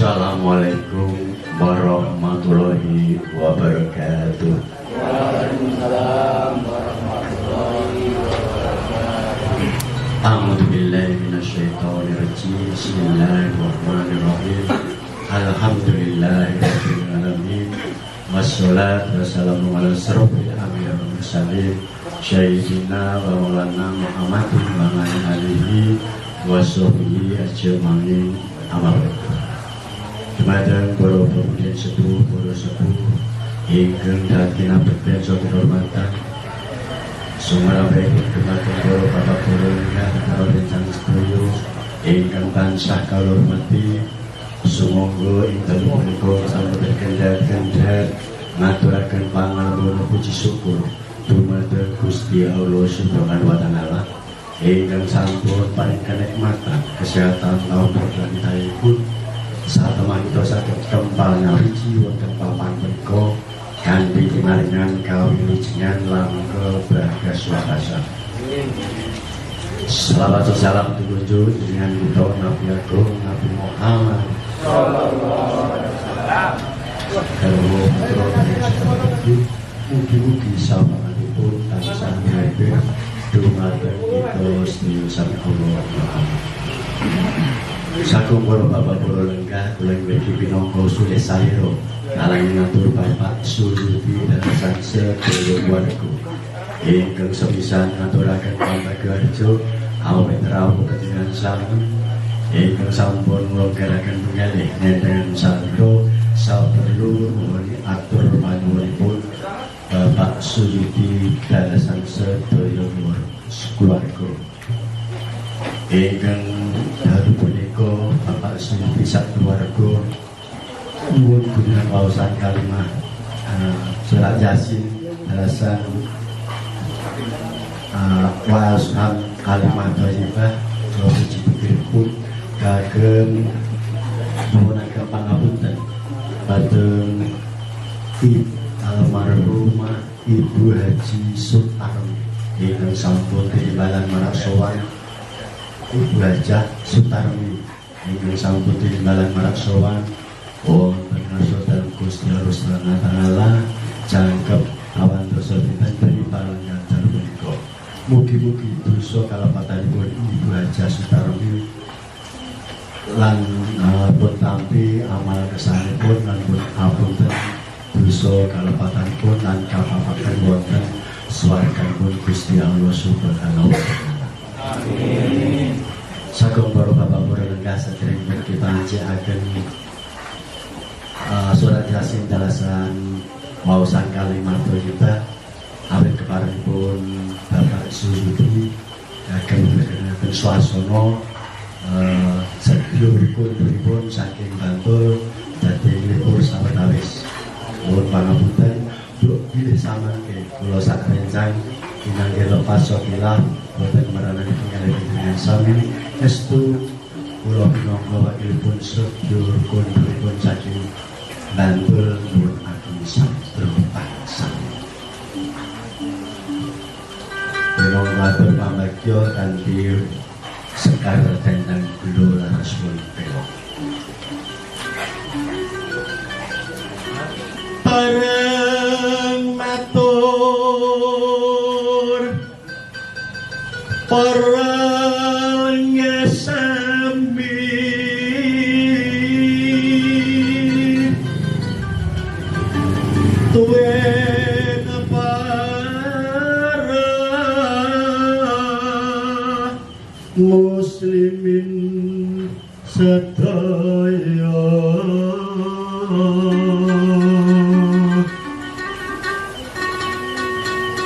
Assalamualaikum warahmatullahi wabarakatuh. Waalaikumsalam warahmatullahi wabarakatuh. A'udzu billahi minasyaitonir rajim. Bismillahirrahmanirrahim. Alhamdulillahirabbil alamin. Wassalatu wassalamu ala asyrofil anbiya'i wal mursalin sayyidina wa maulana Muhammadin wa ala alihi wa sahbihi ajmain. Amma ba'du. Dumateng para pemuda sepuh, para sepuh ingkang dakina bekten saking hormatan. Sumarampipun dumateng para bapak para ingkang para rencang sedaya ingkang tansah kalormati. Sumangga ing dalem punika sampun kendhat-kendhat ngaturaken pangapunten puji syukur dumateng Gusti Allah Subhanahu wa taala ingkang sampun paring kenikmatan kesehatan taun berkantipun saat teman kita saged kempal nyawiji wonten papan menika kanthi pinaringan kawilujengan lan kebahagiaan. Selawat salam tunjuk dengan kita Nabi Agung Nabi Muhammad sallallahu alaihi wasallam. Kalau putra mugi-mugi sapanipun tansah mirip dumateng kita sedaya Allah. Sakum para bapak para lenggah kula nggih pinangka sulih salira nalanging ngatur Bapak Suyuti dan sang sedaya warga ingkang sepisan ngaturaken pambagarjo awit rawuh kajenengan sampun ingkang sampun nglonggaraken pengalih nenten salira saperlu mugi atur panuwunipun Bapak Suyuti dan sang sedaya keluarga ingkang dalu punika Bapak Suyuti sak keluarga nuwun gunangan waosan kalimah surat Yasin dalasan waosan kalimah thayyibah puji pikiripun kagem nyuwunaken pangapunten dhateng almarhumah Ibu Haji Sutarmi ingkang sampun ketimbalan marak sowan Ibu Hajah Sutarmi ingkang sampun timbalan marak sowan wonten ngarsa dalem Gusti Allah Subhanahu wa taala jangkep awan dosa dipun paring dalem menika. Mugi-mugi dosa kalepatanipun Ibu Hajah Sutarmi lan pun tampi amal kesanipun lan pun apunten dosa kalepatanipun lan kapapaken wonten swarganipun Gusti Allah Subhanahu wa taala. Amin. Sakum para bapak para lenggah sedherek kita panjenengan surat Yasin dalasan waosan kalimah thayyibah awit keparengipun Bapak Suyuti kagem berkenan swasana seduluripun saking Bantul dadi libur sawetawis. Nuwun pangapunten Mbok bilih samangke kula sak rencang pinanggih lepas sokilah boten marani pengalih dengan sami estu kula minangka wakilipun sedulur kunipun saking Bantul nuwun ageng sabda pangsang. Dening matur pambagya kanthi sekar dendang kula rasul telo. Parang matur parang ngesami tuwe para muslimin sedaya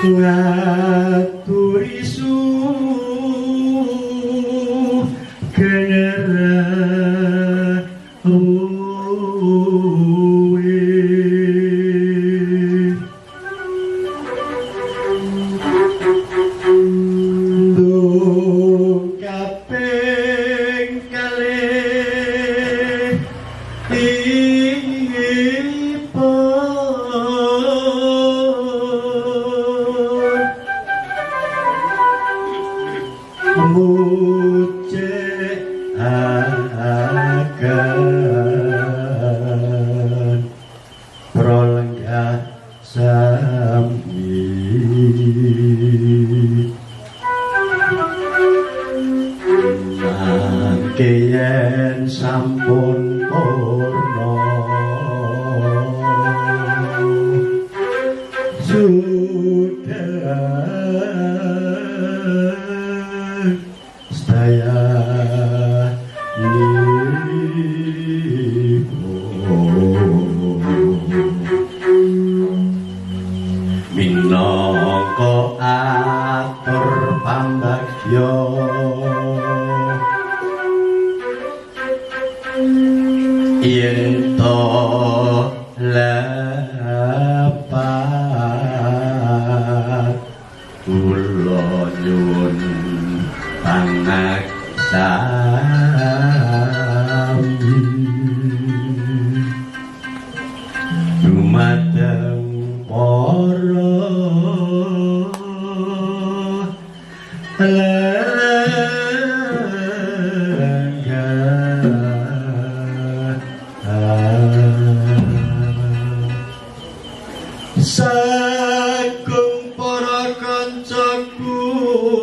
ngaturi muce agama keyen sampun purna sudah sedaya minangka atur pambagya yen to lepat kula nyuwun pangaksami dumateng para saking para kancaku